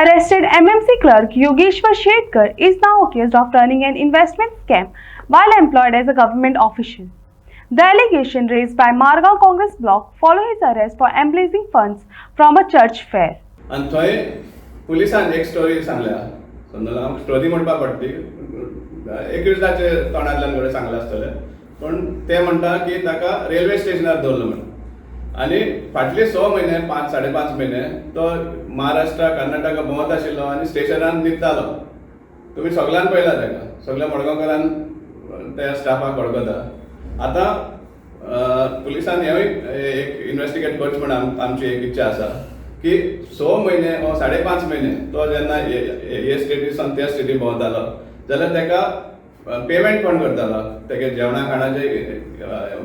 Arrested MMC clerk Yogeshwar Shetkar is now accused of running an investment scam while employed as a government official. The allegation raised by Margaon Congress bloc follow his arrest for embezzling funds from a church fair. आणि थंय पुलिसान एक story सांगल्या समजा हांव story म्हणपाक पडटी एक्युजाचे तोंडांतल्यान कडेन सांगलें आसतलें पण ते म्हणटा की ताका रेल्वे स्टेशनार दवरलो म्हणून आनी फाटले 6 म्हयने 5-5.5 म्हयने तो महाराष्ट्रा कर्नाटका भोंवत आशिल्लो आनी स्टेशनार न्हिदतालो. तुमी सगळ्यान पळयला ताका सगळ्या मडगांवकारान त्या स्टाफाक वळखता. आतां पुलिसान हेंवूय एक इन्वेस्टिगेट करचें म्हणून आमची एक इच्छा आसा की 6 म्हयने वा 5.5 म्हयने तो जेन्ना हे स्टेटीसान त्या स्टेटी भोंवतालो जाल्यार ताका पेमेंट कोण करतालो, तेगे जेवणा खाणाचे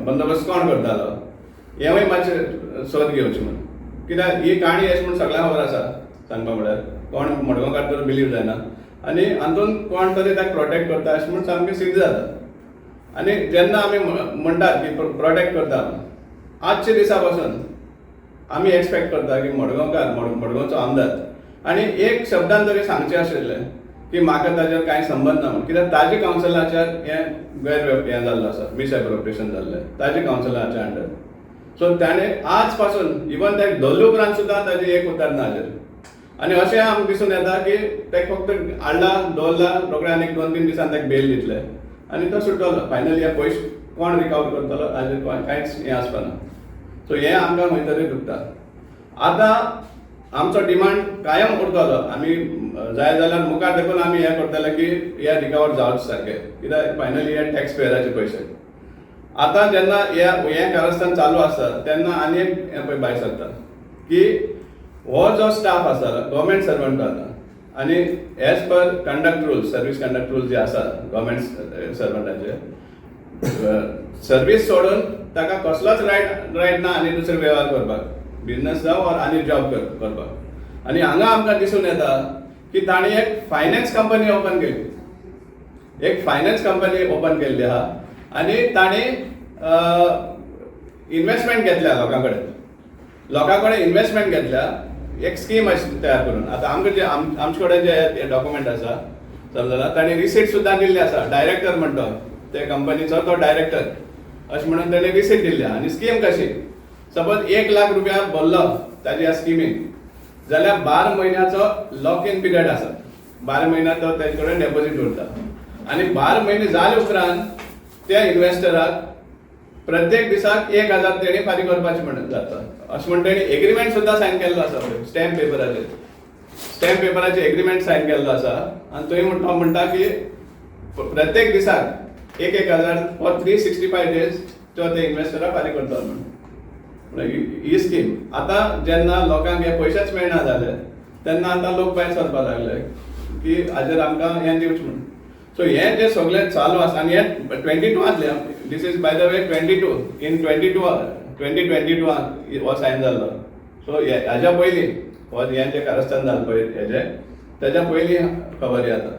बंदोबस्त कोण करतालो हेंवूय मातशें सोद घेवचें म्हणून. कित्याक ही काणी अशी म्हणून सगळ्यांक खबर आसा सांगपा म्हळ्यार कोण मडगांवकार तर बिलीव जायना आनी हातून कोण तरी ताका प्रोटेक्ट करता अशें म्हणून सामकें सिद्ध जाता. आनी जेन्ना आमी म्हणटात की प्रोटेक्ट करता आजच्या दिसा पासून आमी एक्सपेक्ट करता की मडगांवकार मडगांवचो आमदार आनी एक शब्दान तरी सांगचें आशिल्लें की म्हाका ताजेर कांय संबंद ना म्हणून. कित्याक ताजे कावन्सिलाचेर हें जाल्लो आसा मिसएप्रोप्रिएशन जाल्लें ताजे कावन्सिलाच्या अंडर. सो ताणें आज पासून इवन ते धरले उपरांत सुद्दां ताजें एक उतर ना हाजेर. आनी अशें आमकां दिसून येता की ताका फक्त हाडला दवरला रोखडें आनी 2-3 दिसान ताका बेल दितले आनी तो सुटलो. फायनली हे पयशे कोण रिकवर करतलो हाजेर कांयच हें आसपाना. सो हें आमकां खंय तरी दुखता. आतां आमचो डिमांड कायम उरतलो. आमी जाय जाल्यार मुखार देखून आमी हें करतले की हे रिकवर जावचे सारकें, कित्याक फायनली हे टॅक्स पेयराचे पयशे. आतां जेन्ना हें कारस्थान चालू आसता तेन्ना आनी एक हें पळय भायर सरता की हो जो स्टाफ आसा गव्हर्मेंट सर्वंट आसा आनी as per conduct rules service conduct rules जे आसा गव्हर्मेंट सर्वंटाचे सर्वीस सोडून ताका कसलोच रायट ना आनी दुसरे वेव्हार करपाक, बिझनस जावं ऑर आनी जॉब करपाक. आनी हांगा आमकां दिसून येता की ताणी एक फायनान्स कंपनी ओपन केली, एक फायनान्स कंपनी ओपन केल्ली आहा आनी ताणी इन्वेस्टमेंट घेतल्या लोकां कडेन इन्वेस्टमेंट घेतल्या एक स्कीम अशी तयार करून. आतां आमकां जे आमचे कडेन जे डॉक्युमेंट आसा समजला ताणी रिसीट सुद्दां दिल्ली आसा. डायरेक्टर म्हणतो ते कंपनीचो तो डायरेक्टर अशें म्हणून ताणें रिसीट दिल्ली. आनी स्कीम कशी, सपोज 1 लाख रुपया भरलो ताजे ह्या स्किमीन जाल्यार 12 म्हयन्याचो लॉक इन पिरियड आसा. 12 म्हयन्या तो तेजे कडेन डेपॉझीट उरता आनी 12 म्हयने जाले उपरांत त्या इन्वेस्टराक प्रत्येक दिसाक 1000 तेणी फारीक करपाचें म्हणून जाता. अशें म्हणून तेणी एग्रीमेंट सुद्दां सायन केल्लो आसा पळय स्टॅम्प पेपराचेर एग्रीमेंट सायन केल्लो आसा. आनी थंय तो म्हणटा की प्रत्येक दिसाक 1000 फॉर 365 डेज तो ते इन्वेस्टराक फारीक करता म्हणून ही स्कीम. आतां जेन्ना लोकांक हे पयशेच मेळना जाले तेन्ना आतां लोक भायर सरपाक लागले की हाजेर आमकां हें दिवचें म्हणून. सो हें जें सगळें चालू आसा आनी हें 22 this is by the way 22 in 2022 हो सायन जाल्लो. सो हाज्या पयलीं हें जें कारस्थान जालें पळय हेजें तेज्या पयलीं खबर येता.